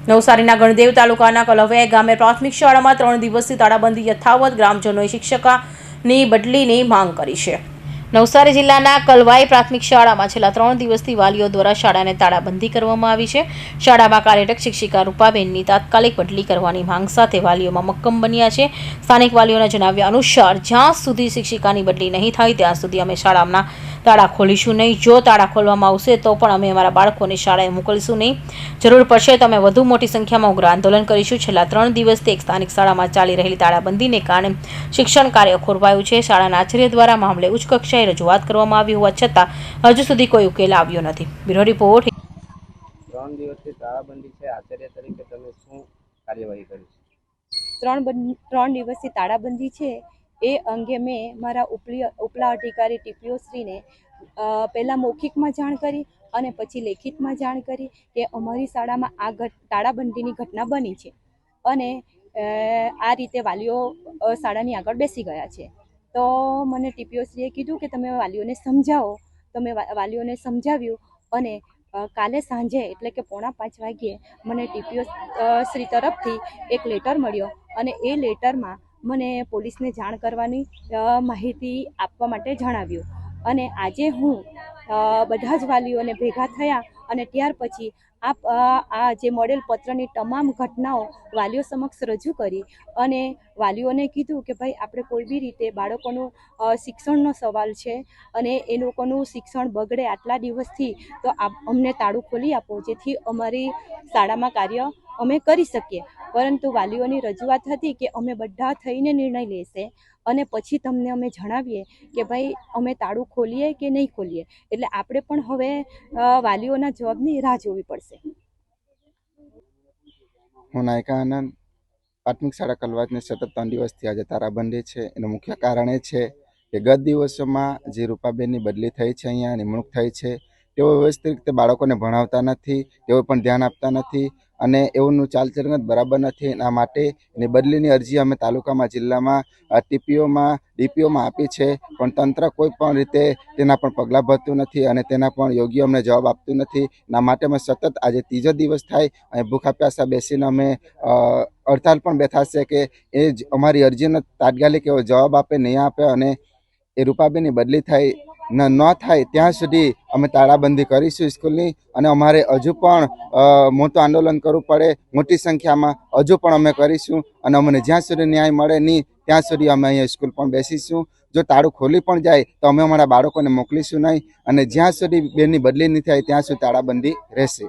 નવસારીના ગણદેવ તાલુકાના કલવૈયા ગામે પ્રાથમિક શાળામાં 3 દિવસથી તાળાબંધી યથાવત. ગ્રામજનોએ શિક્ષકની બદલીની માંગ કરી છે. નવસારી જિલ્લાના કલવાઈ પ્રાથમિક શાળામાં છેલ્લા 3 દિવસથી વાલીઓ દ્વારા શાળાને તાળાબંધી કરવામાં આવી છે. શાળામાં કાર્યરત શિક્ષિકા રૂપાબેનની તાત્કાલિક બદલી કરવાની માંગ સાથે વાલીઓમાં મક્કમ બન્યા છે. સ્થાનિક વાલીઓના જણાવ્યા અનુસાર જ્યાં સુધી શિક્ષિકાની બદલી નહીં થાય ત્યાં સુધી અમે શાળાના તાળા ખોલીશું નહીં. જો તાળા ખોલવામાં આવશે તો પણ અમે અમારા બાળકોને શાળાએ મોકલીશું નહીં. જરૂર પડશે તો અમે વધુ મોટી સંખ્યામાં ઉગ્ર આંદોલન કરીશું. છેલ્લા 3 દિવસથી એક સ્થાનિક શાળામાં ચાલી રહેલી તાળાબંધીને કારણે શિક્ષણ કાર્ય ખોરવાયું છે. શાળાના આચાર્ય દ્વારા મામલે ઉચ્ચ કક્ષાએ રજૂઆત કરવામાં આવી હોવા છતાં હજુ સુધી કોઈ ઉકેલ આવ્યો નથી. Bureau report. 3 દિવસથી તાળાબંધી છે, આચાર્ય તરીકે તમે શું કાર્યવાહી કરી છે? 3 દિવસથી તાળાબંધી છે એ અંગે મેં મારા ઉપલા અધિકારી ટીપીઓ શ્રીને પહેલાં મૌખિકમાં જાણ કરી અને પછી લેખિતમાં જાણ કરી કે અમારી શાળામાં આ તાળાબંધીની ઘટના બની છે અને આ રીતે વાલીઓ શાળાની આગળ બેસી ગયા છે. તો મને ટીપીઓ શ્રીએ કીધું કે તમે વાલીઓને સમજાવો. તો મેં વાલીઓને સમજાવ્યું અને કાલે સાંજે એટલે કે 4:45 વાગ્યે મને ટીપીઓ શ્રી તરફથી એક લેટર મળ્યો અને એ લેટરમાં મને પોલીસને જાણ કરવાની માહિતી આપવા માટે જણાવ્યું. અને આજે હું બધા જ વાલીઓને ભેગા થયા અને ત્યાર પછી આ જે મળેલ પત્રની તમામ ઘટનાઓ વાલીઓ સમક્ષ રજૂ કરી અને વાલીઓને કીધું કે ભાઈ આપણે કોઈ બી રીતે બાળકોનું શિક્ષણનો સવાલ છે અને એ લોકોનું શિક્ષણ બગડે આટલા દિવસથી તો અમને તાળું ખોલી આપો જેથી અમારી શાળામાં કાર્ય અમે કરી શકીએ. પરંતુ વાલીઓની રજૂઆત હતી કે અમે બધા થઈને નિર્ણય લેશે અને પછી તમને અમે જણાવીએ કે ભાઈ અમે તાળું ખોલીએ કે નહીં ખોલીએ. એટલે આપણે પણ હવે વાલીઓના જવાબની રાહ જોવી પડશે. હું નાયકા આનંદ પ્રાથમિક શાળા કલવાજને સતત 3 દિવસથી આજે તાળાબંધી છે. એનું મુખ્ય કારણ એ છે કે ગત દિવસોમાં જે રૂપાબેનની બદલી થઈ છે, અહીંયા નિમણૂક થઈ છે, તેઓ વ્યવસ્થિત રીતે બાળકોને ભણાવતા નથી, તેઓ પણ ધ્યાન આપતા નથી અને એઓનું ચાલચલન બરાબર નથી. એના માટે એની બદલીની અરજી અમે તાલુકામાં, જિલ્લામાં, ટીપીઓમાં, ડીપીઓમાં આપી છે, પણ તંત્ર કોઈ પણ રીતે તેના પણ પગલાં ભરતું નથી અને તેના પણ યોગ્ય અમને જવાબ આપતું નથી. એના માટે અમે સતત આજે 3જો દિવસ થાય અને ભૂખા પ્યાસા બેસીને અમે હડતાલ પણ બેઠા છે કે એ જ અમારી અરજીનો તાત્કાલિક એવો જવાબ આપે, નહીં આપે અને એ રૂપાબેનની બદલી થાય ન થાય ત્યાં સુધી અમે તાળાબંધી કરીશું સ્કૂલની અને અમારે હજુ પણ મોટું આંદોલન કરવું પડે, મોટી સંખ્યામાં હજુ પણ અમે કરીશું અને અમને જ્યાં સુધી ન્યાય મળે નહીં ત્યાં સુધી અમે અહીંયા સ્કૂલ પણ બેસીશું. જો તાળું ખોલી પણ જાય તો અમે અમારા બાળકોને મોકલીશું નહીં અને જ્યાં સુધી બેનની બદલી નહીં થાય ત્યાં સુધી તાળાબંધી રહેશે.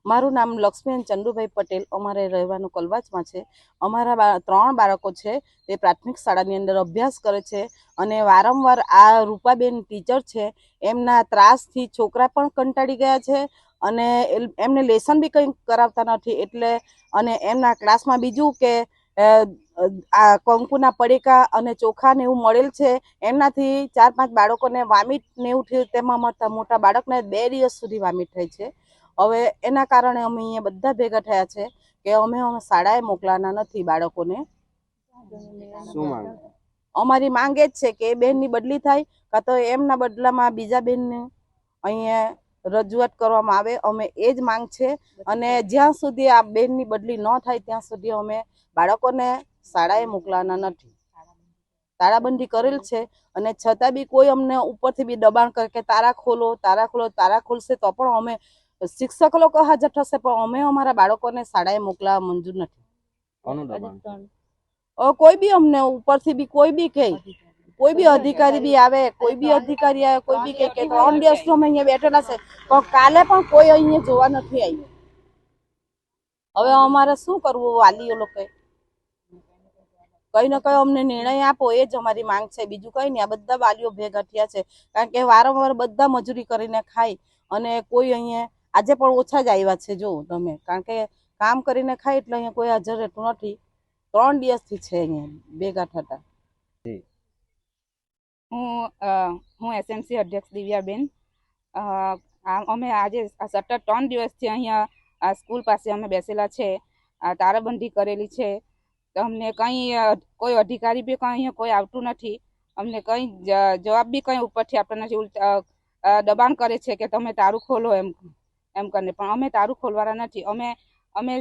મારું નામ લક્ષ્મીબેન ચંદુભાઈ પટેલ. અમારે રહેવાનું કલવાજમાં છે. અમારા 3 બાળકો છે તે પ્રાથમિક શાળાની અંદર અભ્યાસ કરે છે અને વારંવાર આ રૂપાબેન ટીચર છે એમના ત્રાસથી છોકરા પણ કંટાળી ગયા છે અને એમને લેસન બી કંઈ કરાવતા નથી. એટલે અને એમના ક્લાસમાં બીજું કે આ કંકુના પડીકા અને ચોખા ને એવું મળેલ છે. એમનાથી 4-5 બાળકોને વામિટ ને એવું થયું. તેમાં મોટા બાળકને 2 દિવસ સુધી વામિટ થઈ છે. હવે એના કારણે અમે અહીંયા બધા ભેગા થયા છે કે અમે શાળાએ મોકલાના નથી બાળકોને. શું માંગ? અમારી માંગ એ જ છે કે એ બેનની બદલી થાય કાં તો એમના બદલામાં બીજા બેનને અહીંયા રજૂઆત કરવામાં આવે. અમે એ જ માંગ છે અને જ્યાં સુધી આ બેનની બદલી ન થાય ત્યાં સુધી અમે બાળકોને શાળાએ મોકલાના નથી. તાળાબંધી કરેલ છે અને છતાં બી કોઈ અમને ઉપરથી બી દબાણ કરે કે તાળા ખોલો, તાળા ખોલો. તાળા ખોલશે તો પણ અમે શિક્ષક લોકો હાજર થશે પણ અમે અમારા બાળકોને શાળાએ મોકલાવા મંજૂર નથી. કોનું દબાણ? કોઈ બી અમને ઉપરથી બી કોઈ બી કહે, કોઈ બી અધિકારી બી આવે, કોઈ બી અધિકારી આવે, કોઈ બી કહે કે 3 દિવસ અમે અહીંયા બેઠેલા છે પણ કાલે પણ કોઈ અહીંયા જોવા નથી આવ્યું. હવે અમારે શું કરવું? વાલીઓ લોકોએ કઈ ને કઈ અમને નિર્ણય આપો, એ જ અમારી માંગ છે. બીજું કઈ નહીં. આ બધા વાલીઓ ભેગા થયા છે કારણ કે વારંવાર બધા મજૂરી કરીને ખાય અને કોઈ અહીંયા આજે પણ ઓછા જ આવ્યા છે. જો તમે, કારણ કે કામ કરીને ખાય એટલે અહીંયા કોઈ હાજર રહેતું નથી. 3 દિવસથી છે અહીંયા ભેગા થતા. હું એસએમસી અધ્યક્ષ દિવ્યાબેન. અમે આજે સતત 3 દિવસથી અહીંયા સ્કૂલ પાસે અમે બેસેલા છે. તાળાબંધી કરેલી છે. અમને કંઈ કોઈ અધિકારી બી કંઈ અહીંયા કોઈ આવતું નથી. અમને કંઈ જવાબ બી કંઈ ઉપરથી આપતા નથી. દબાણ કરે છે કે તમે તાળું ખોલો એમ. એમ કરીને, પણ અમે તારું ખોલવાના નથી. અમે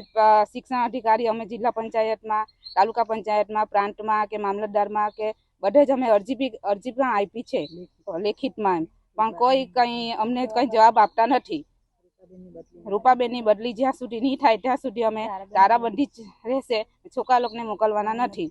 શિક્ષણ અધિકારી, અમે જિલ્લા પંચાયતમાં, તાલુકા પંચાયતમાં, પ્રાંતમાં કે મામલતદારમાં કે બધે જ અમે અરજી પણ આપી છે લેખિતમાં એમ, પણ કોઈ કંઈ અમને કંઈ જવાબ આપતા નથી. રૂપાબેનની બદલી જ્યાં સુધી નહીં થાય ત્યાં સુધી અમે તારાબંધી જ રહેશે, છોકરા લોકોને મોકલવાના નથી.